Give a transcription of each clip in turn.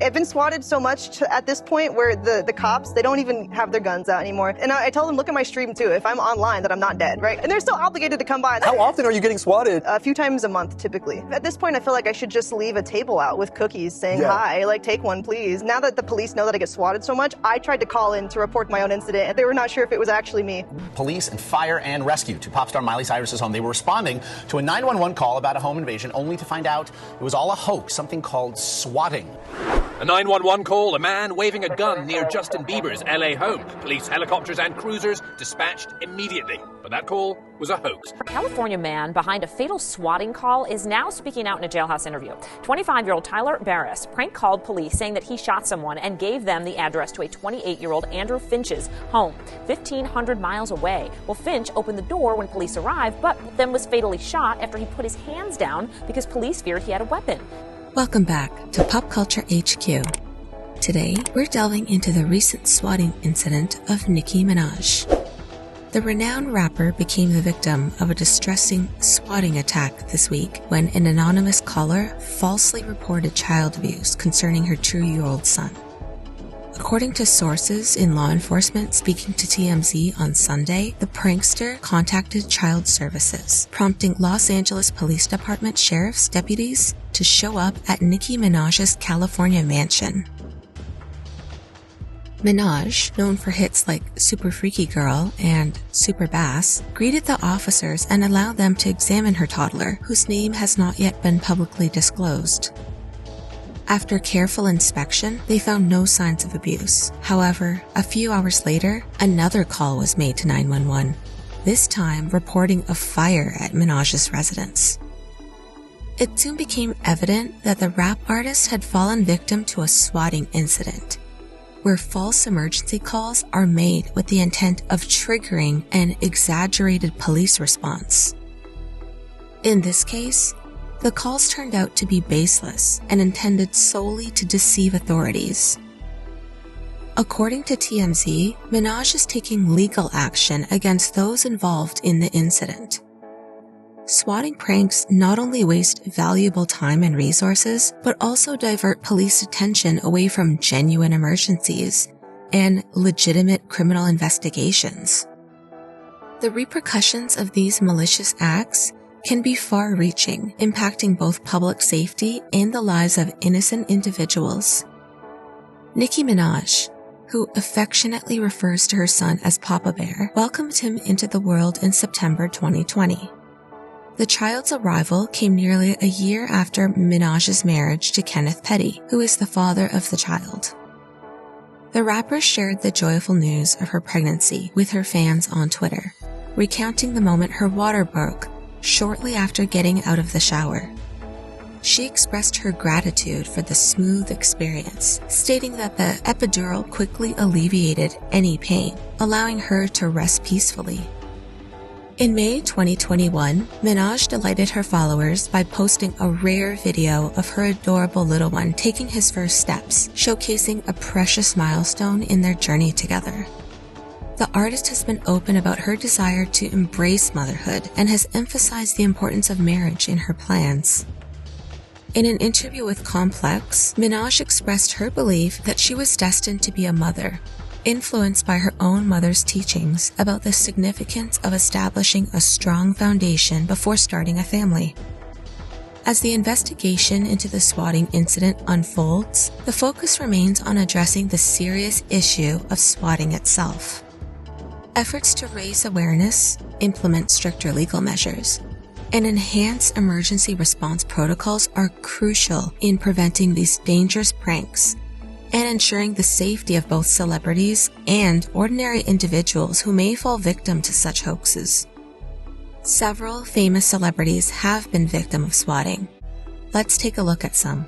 I've been swatted so much at this point where the cops, they don't even have their guns out anymore. And I tell them, look at my stream too, if I'm online, that I'm not dead, right? And they're still obligated to come by. How often are you getting swatted? A few times a month, typically. At this point, I feel like I should just leave a table out with cookies saying, hi, like, take one, please. Now that the police know that I get swatted so much, I tried to call in to report my own incident, and they were not sure if it was actually me. Police and fire and rescue to pop star Miley Cyrus's home. They were responding to a 911 call about a home invasion, only to find out it was all a hoax, something called swatting. A 911 call, a man waving a gun near Justin Bieber's LA home. Police helicopters and cruisers dispatched immediately. But that call was a hoax. A California man behind a fatal swatting call is now speaking out in a jailhouse interview. 25-year-old Tyler Barris prank called police saying that he shot someone and gave them the address to a 28-year-old Andrew Finch's home, 1,500 miles away. Well, Finch opened the door when police arrived, but then was fatally shot after he put his hands down because police feared he had a weapon. Welcome back to Pop Culture HQ. Today, we're delving into the recent swatting incident of Nicki Minaj. The renowned rapper became the victim of a distressing swatting attack this week when an anonymous caller falsely reported child abuse concerning her 2-year-old son. According to sources in law enforcement speaking to TMZ on Sunday, the prankster contacted Child Services, prompting Los Angeles Police Department sheriff's deputies to show up at Nicki Minaj's California mansion. Minaj, known for hits like Super Freaky Girl and Super Bass, greeted the officers and allowed them to examine her toddler, whose name has not yet been publicly disclosed. After careful inspection, they found no signs of abuse. However, a few hours later, another call was made to 911, this time reporting a fire at Minaj's residence. It soon became evident that the rap artist had fallen victim to a swatting incident, where false emergency calls are made with the intent of triggering an exaggerated police response. In this case, the calls turned out to be baseless and intended solely to deceive authorities. According to TMZ, Minaj is taking legal action against those involved in the incident. Swatting pranks not only waste valuable time and resources, but also divert police attention away from genuine emergencies and legitimate criminal investigations. The repercussions of these malicious acts can be far-reaching, impacting both public safety and the lives of innocent individuals. Nicki Minaj, who affectionately refers to her son as Papa Bear, welcomed him into the world in September 2020. The child's arrival came nearly a year after Minaj's marriage to Kenneth Petty, who is the father of the child. The rapper shared the joyful news of her pregnancy with her fans on Twitter, recounting the moment her water broke shortly after getting out of the shower. She expressed her gratitude for the smooth experience, stating that the epidural quickly alleviated any pain, allowing her to rest peacefully. In May 2021, Minaj delighted her followers by posting a rare video of her adorable little one taking his first steps, showcasing a precious milestone in their journey together. The artist has been open about her desire to embrace motherhood and has emphasized the importance of marriage in her plans. In an interview with Complex, Minaj expressed her belief that she was destined to be a mother, influenced by her own mother's teachings about the significance of establishing a strong foundation before starting a family. As the investigation into the swatting incident unfolds, the focus remains on addressing the serious issue of swatting itself. Efforts to raise awareness, implement stricter legal measures, and enhance emergency response protocols are crucial in preventing these dangerous pranks and ensuring the safety of both celebrities and ordinary individuals who may fall victim to such hoaxes. Several famous celebrities have been victim of swatting. Let's take a look at some.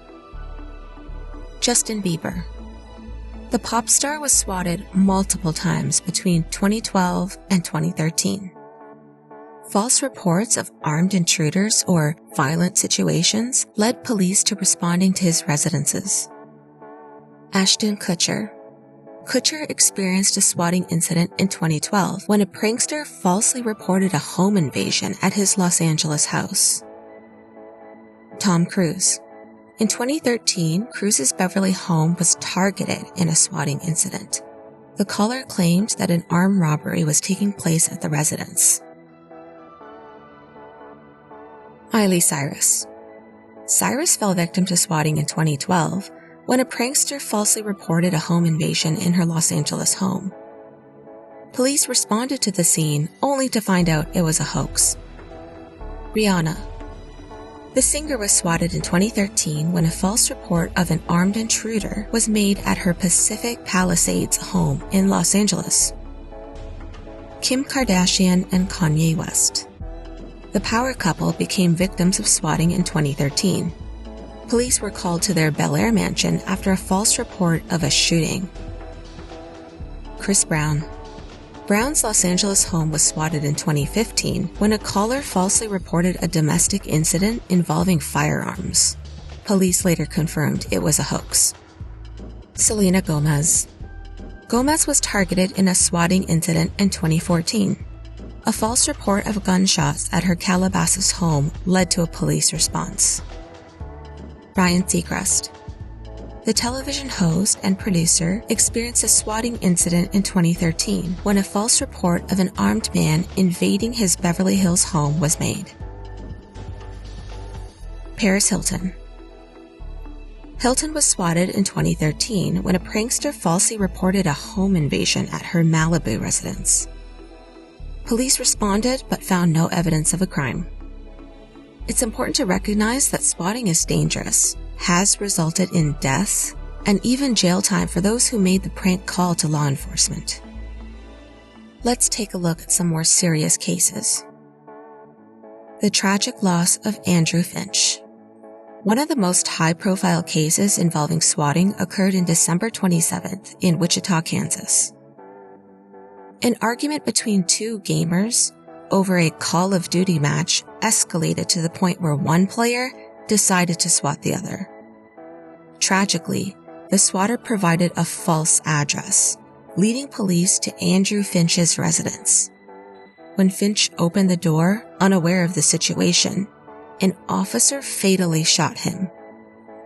Justin Bieber. The pop star was swatted multiple times between 2012 and 2013. False reports of armed intruders or violent situations led police to responding to his residences. Ashton Kutcher. Kutcher experienced a swatting incident in 2012 when a prankster falsely reported a home invasion at his Los Angeles house. Tom Cruise. In 2013, Cruz's Beverly home was targeted in a swatting incident. The caller claimed that an armed robbery was taking place at the residence. Miley Cyrus. Cyrus fell victim to swatting in 2012 when a prankster falsely reported a home invasion in her Los Angeles home. Police responded to the scene only to find out it was a hoax. Rihanna. The singer was swatted in 2013 when a false report of an armed intruder was made at her Pacific Palisades home in Los Angeles. Kim Kardashian and Kanye West. The power couple became victims of swatting in 2013. Police were called to their Bel Air mansion after a false report of a shooting. Chris Brown. Brown's Los Angeles home was swatted in 2015 when a caller falsely reported a domestic incident involving firearms. Police later confirmed it was a hoax. Selena Gomez. Gomez was targeted in a swatting incident in 2014. A false report of gunshots at her Calabasas home led to a police response. Ryan Seacrest. The television host and producer experienced a swatting incident in 2013 when a false report of an armed man invading his Beverly Hills home was made. Paris Hilton. Hilton was swatted in 2013 when a prankster falsely reported a home invasion at her Malibu residence. Police responded but found no evidence of a crime. It's important to recognize that swatting is dangerous, has resulted in deaths, and even jail time for those who made the prank call to law enforcement. Let's take a look at some more serious cases. The tragic loss of Andrew Finch. One of the most high-profile cases involving swatting occurred in December 27th in Wichita, Kansas. An argument between two gamers over a Call of Duty match escalated to the point where one player decided to swat the other. Tragically, the swatter provided a false address, leading police to Andrew Finch's residence. When Finch opened the door, unaware of the situation, an officer fatally shot him.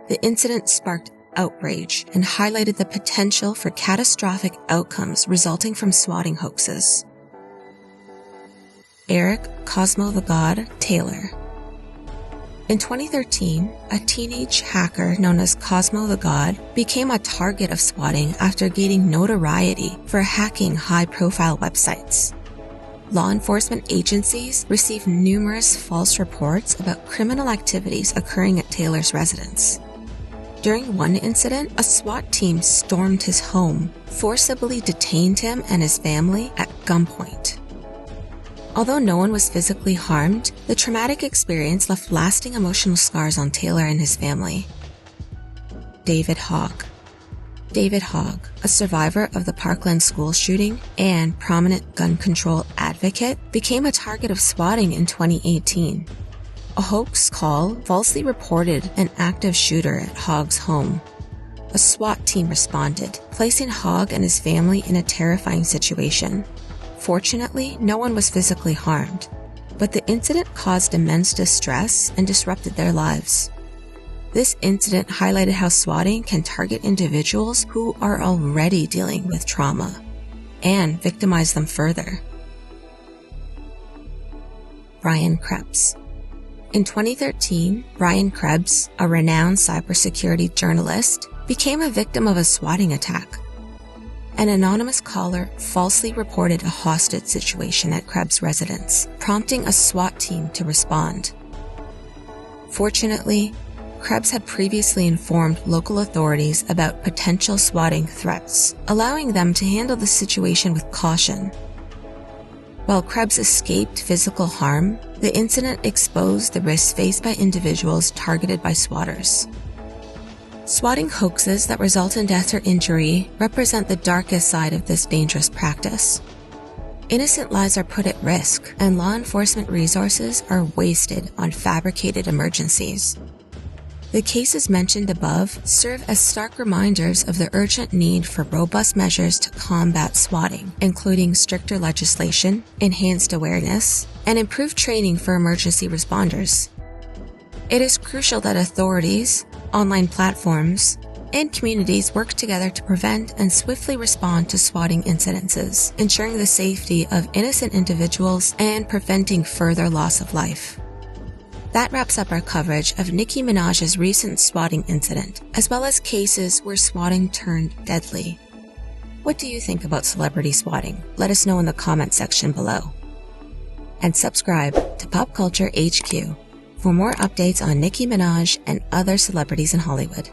The incident sparked outrage and highlighted the potential for catastrophic outcomes resulting from swatting hoaxes. Eric Cosmo the God Taylor. In 2013, a teenage hacker known as Cosmo the God became a target of swatting after gaining notoriety for hacking high-profile websites. Law enforcement agencies received numerous false reports about criminal activities occurring at Taylor's residence. During one incident, a SWAT team stormed his home, forcibly detained him and his family at gunpoint. Although no one was physically harmed, the traumatic experience left lasting emotional scars on Taylor and his family. David Hogg. David Hogg, a survivor of the Parkland school shooting and prominent gun control advocate, became a target of swatting in 2018. A hoax call falsely reported an active shooter at Hogg's home. A SWAT team responded, placing Hogg and his family in a terrifying situation. Fortunately, no one was physically harmed, but the incident caused immense distress and disrupted their lives. This incident highlighted how swatting can target individuals who are already dealing with trauma and victimize them further. Brian Krebs. In 2013, Brian Krebs, a renowned cybersecurity journalist, became a victim of a swatting attack. An anonymous caller falsely reported a hostage situation at Krebs' residence, prompting a SWAT team to respond. Fortunately, Krebs had previously informed local authorities about potential swatting threats, allowing them to handle the situation with caution. While Krebs escaped physical harm, the incident exposed the risks faced by individuals targeted by swatters. Swatting hoaxes that result in death or injury represent the darkest side of this dangerous practice. Innocent lives are put at risk, and law enforcement resources are wasted on fabricated emergencies. The cases mentioned above serve as stark reminders of the urgent need for robust measures to combat swatting, including stricter legislation, enhanced awareness, and improved training for emergency responders. It is crucial that authorities, Online platforms and communities work together to prevent and swiftly respond to swatting incidences, ensuring the safety of innocent individuals and preventing further loss of life. That wraps up our coverage of Nicki Minaj's recent swatting incident, as well as cases where swatting turned deadly. What do you think about celebrity swatting? Let us know in the comment section below. And subscribe to Pop Culture HQ for more updates on Nicki Minaj and other celebrities in Hollywood.